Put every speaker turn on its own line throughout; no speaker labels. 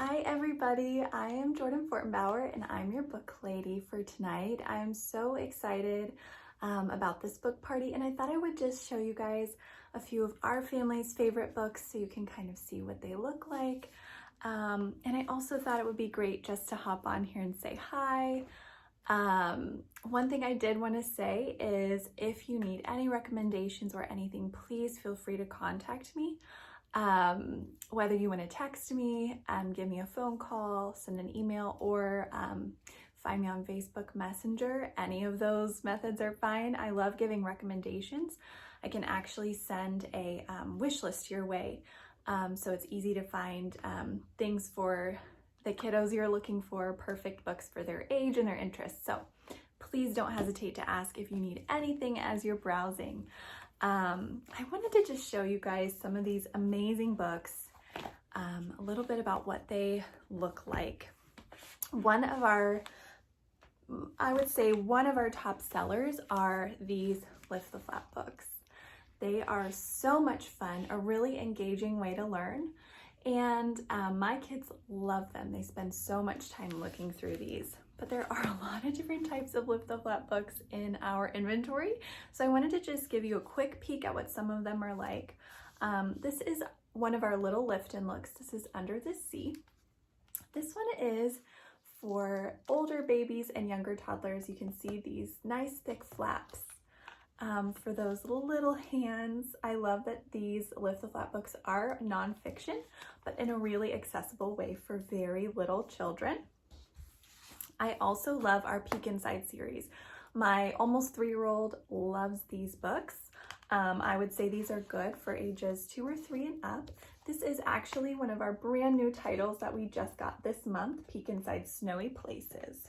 Hi everybody, I am Jordan Fortenbauer and I'm your book lady for tonight. I'm so excited about this book party, and I thought I would just show you guys a few of our family's favorite books so you can kind of see what they look like. And I also thought it would be great just to hop on here and say hi. One thing I did want to say is if you need any recommendations or anything, please feel free to contact me. Whether you want to text me, give me a phone call, send an email, or find me on Facebook Messenger. Any of those methods are fine. I love giving recommendations. I can actually send a wish list your way, so it's easy to find things for the kiddos you're looking for, perfect books for their age and their interests. So please don't hesitate to ask if you need anything as you're browsing. I wanted to just show you guys some of these amazing books, a little bit about what they look like. One of our top sellers are these Lift the Flap books. They are so much fun, a really engaging way to learn, and my kids love them. They spend so much time looking through these. But there are a lot of different types of Lift the Flap books in our inventory. So I wanted to just give you a quick peek at what some of them are like. This is one of our little lift and looks. This is Under the Sea. This one is for older babies and younger toddlers. You can see these nice thick flaps for those little hands. I love that these Lift the Flap books are nonfiction, but in a really accessible way for very little children. I also love our Peek Inside series. My almost 3-year-old loves these books. I would say these are good for ages 2 or 3 and up. This is actually one of our brand new titles that we just got this month, Peek Inside Snowy Places.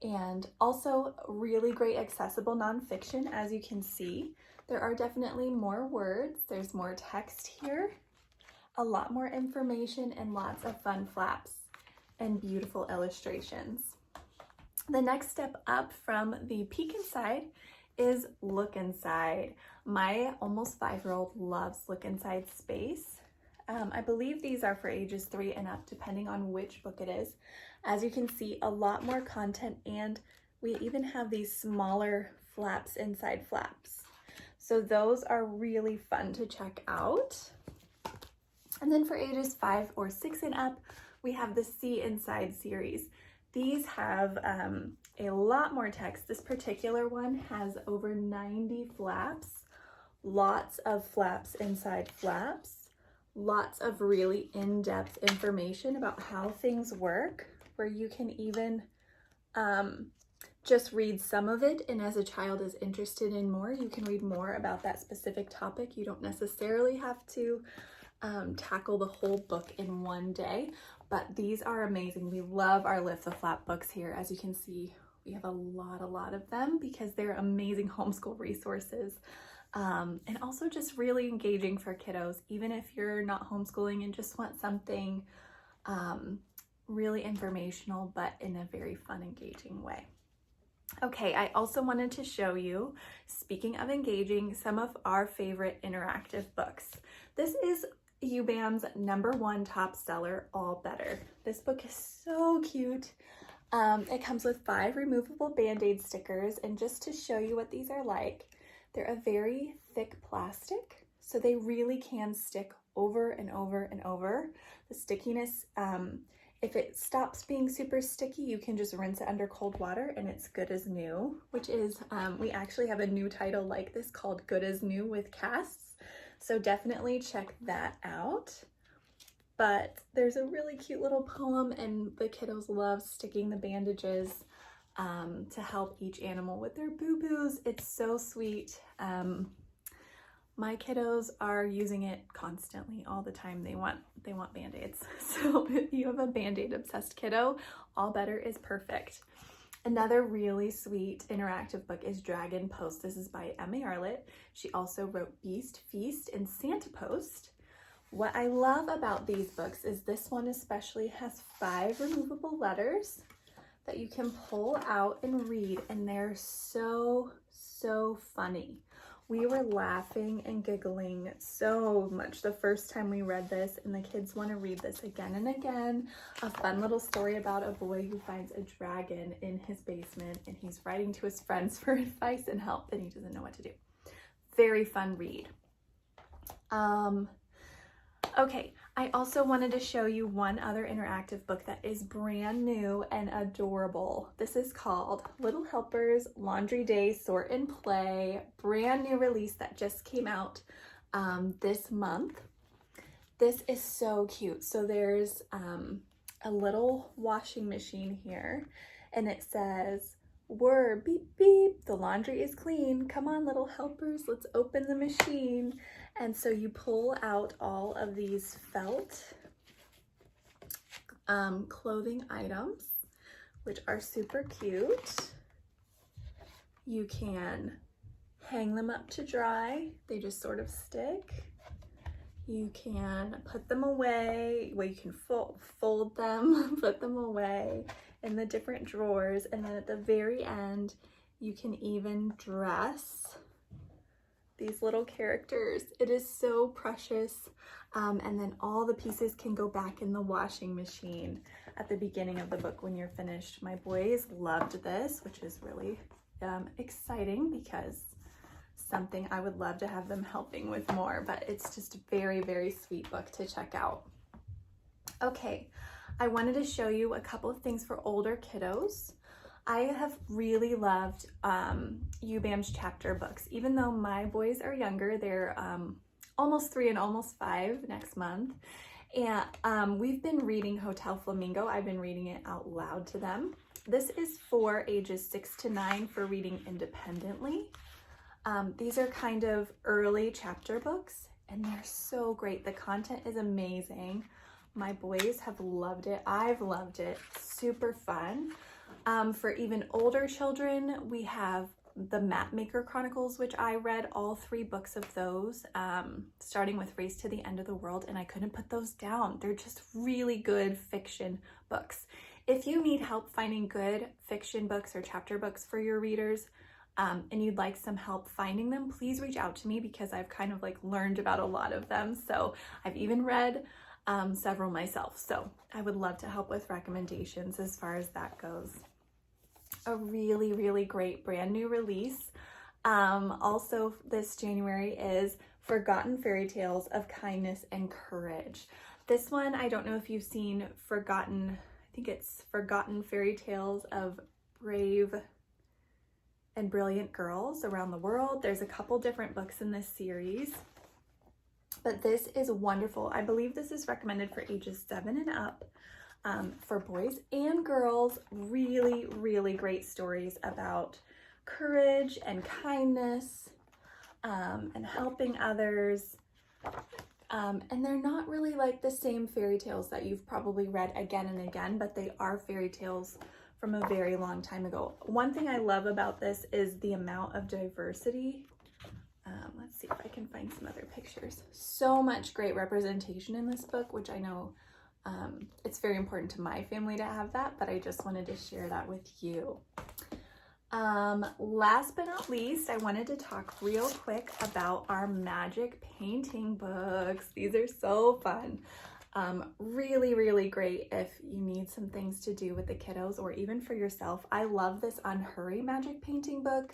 And also really great accessible nonfiction. As you can see, there are definitely more words. There's more text here, a lot more information, and lots of fun flaps and beautiful illustrations. The next step up from the Peek Inside is Look Inside. My almost 5-year-old loves Look Inside Space. I believe these are for ages 3 and up, depending on which book it is. As you can see, a lot more content, and we even have these smaller flaps inside flaps. So those are really fun to check out. And then for ages 5 or 6 and up, we have the See Inside series. These have a lot more text. This particular one has over 90 flaps, lots of flaps inside flaps, lots of really in-depth information about how things work, where you can even just read some of it, and as a child is interested in more, you can read more about that specific topic. You don't necessarily have to tackle the whole book in one day, but these are amazing. We love our Lift the Flap books here. As you can see, we have a lot of them because they're amazing homeschool resources, and also just really engaging for kiddos, even if you're not homeschooling and just want something really informational, but in a very fun, engaging way. Okay, I also wanted to show you, speaking of engaging, some of our favorite interactive books. This is UBAM's #1 top seller, All Better. This book is so cute. It comes with 5 removable Band-Aid stickers, and just to show you what these are like, they're a very thick plastic, so they really can stick over and over and over. The stickiness, if it stops being super sticky, you can just rinse it under cold water and it's good as new, which is, we actually have a new title like this called Good as New with casts. So definitely check that out. But there's a really cute little poem, and the kiddos love sticking the bandages to help each animal with their boo-boos. It's so sweet. My kiddos are using it constantly, all the time. They want Band-Aids. So if you have a Band-Aid obsessed kiddo, All Better is perfect. Another really sweet interactive book is Dragon Post. This is by Emma Arlett. She also wrote Beast, Feast, and Santa Post. What I love about these books is this one especially has 5 removable letters that you can pull out and read, and they're so funny. We were laughing and giggling so much the first time we read this, and the kids want to read this again and again. A fun little story about a boy who finds a dragon in his basement, and he's writing to his friends for advice and help, and he doesn't know what to do. Very fun read. Okay, I also wanted to show you one other interactive book that is brand new and adorable. This is called Little Helpers Laundry Day Sort and Play, brand new release that just came out this month. This is so cute. So there's a little washing machine here, and it says, "Whir, beep, beep, the laundry is clean. Come on, little helpers, let's open the machine." And so you pull out all of these felt clothing items, which are super cute. You can hang them up to dry. They just sort of stick. You can put them away. Well, you can fold them, put them away in the different drawers. And then at the very end, you can even dress these little characters. It is so precious. And then all the pieces can go back in the washing machine at the beginning of the book when you're finished. My boys loved this, which is really exciting because something I would love to have them helping with more, but it's just a very, very sweet book to check out. Okay, I wanted to show you a couple of things for older kiddos. I have really loved UBAM's chapter books. Even though my boys are younger, they're almost 3 and almost 5 next month. And we've been reading Hotel Flamingo. I've been reading it out loud to them. This is for ages 6 to 9 for reading independently. These are kind of early chapter books, and they're so great. The content is amazing. My boys have loved it. I've loved it. Super fun. For even older children, we have the Mapmaker Chronicles, which I read all 3 books of those, starting with Race to the End of the World, and I couldn't put those down. They're just really good fiction books. If you need help finding good fiction books or chapter books for your readers, and you'd like some help finding them, please reach out to me because I've kind of like learned about a lot of them. So I've even read several myself. So I would love to help with recommendations as far as that goes. A really, really great brand new release. Also this January is Forgotten Fairy Tales of Kindness and Courage. This one, I don't know if you've seen I think it's Forgotten Fairy Tales of Brave and Brilliant Girls Around the World. There's a couple different books in this series, but this is wonderful. I believe this is recommended for ages 7 and up, for boys and girls. Really, really great stories about courage and kindness, and helping others. And they're not really like the same fairy tales that you've probably read again and again, but they are fairy tales from a very long time ago. One thing I love about this is the amount of diversity. Let's see if I can find some other pictures. So much great representation in this book, which I know it's very important to my family to have that, but I just wanted to share that with you. Last but not least, I wanted to talk real quick about our magic painting books. These are so fun. Really, really great if you need some things to do with the kiddos or even for yourself. I love this Unhurry magic painting book.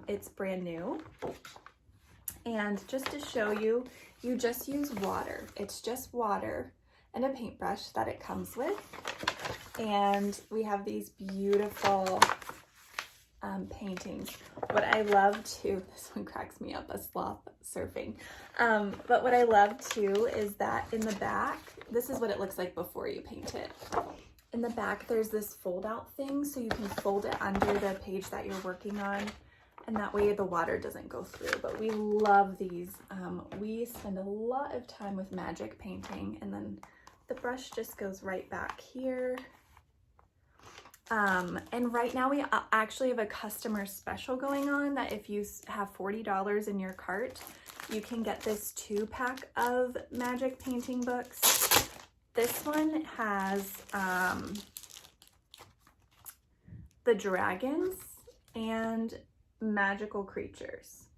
It's brand new. And just to show you, you just use water. It's just water and a paintbrush that it comes with. And we have these beautiful paintings. What I love too, this one cracks me up, a sloth surfing. But what I love too is that in the back, this is what it looks like before you paint it. In the back, there's this fold out thing, so you can fold it under the page that you're working on, and that way the water doesn't go through. But we love these. We spend a lot of time with magic painting, and then the brush just goes right back here. And right now we actually have a customer special going on that if you have $40 in your cart, you can get this 2-pack of magic painting books. This one has the dragons and magical creatures.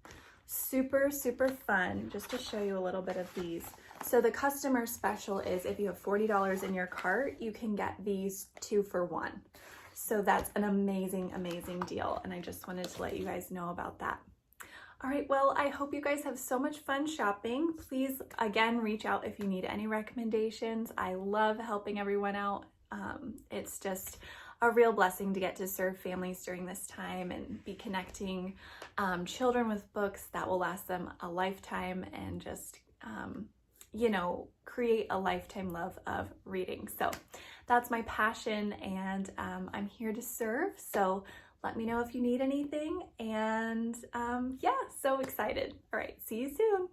Super, super fun. Just to show you a little bit of these. So the customer special is if you have $40 in your cart, you can get these 2 for 1. So that's an amazing, amazing deal. And I just wanted to let you guys know about that. All right, well, I hope you guys have so much fun shopping. Please, again, reach out if you need any recommendations. I love helping everyone out. It's just a real blessing to get to serve families during this time and be connecting children with books that will last them a lifetime and just, you know, create a lifetime love of reading. So that's my passion, and I'm here to serve. So let me know if you need anything, and yeah, so excited. All right, see you soon.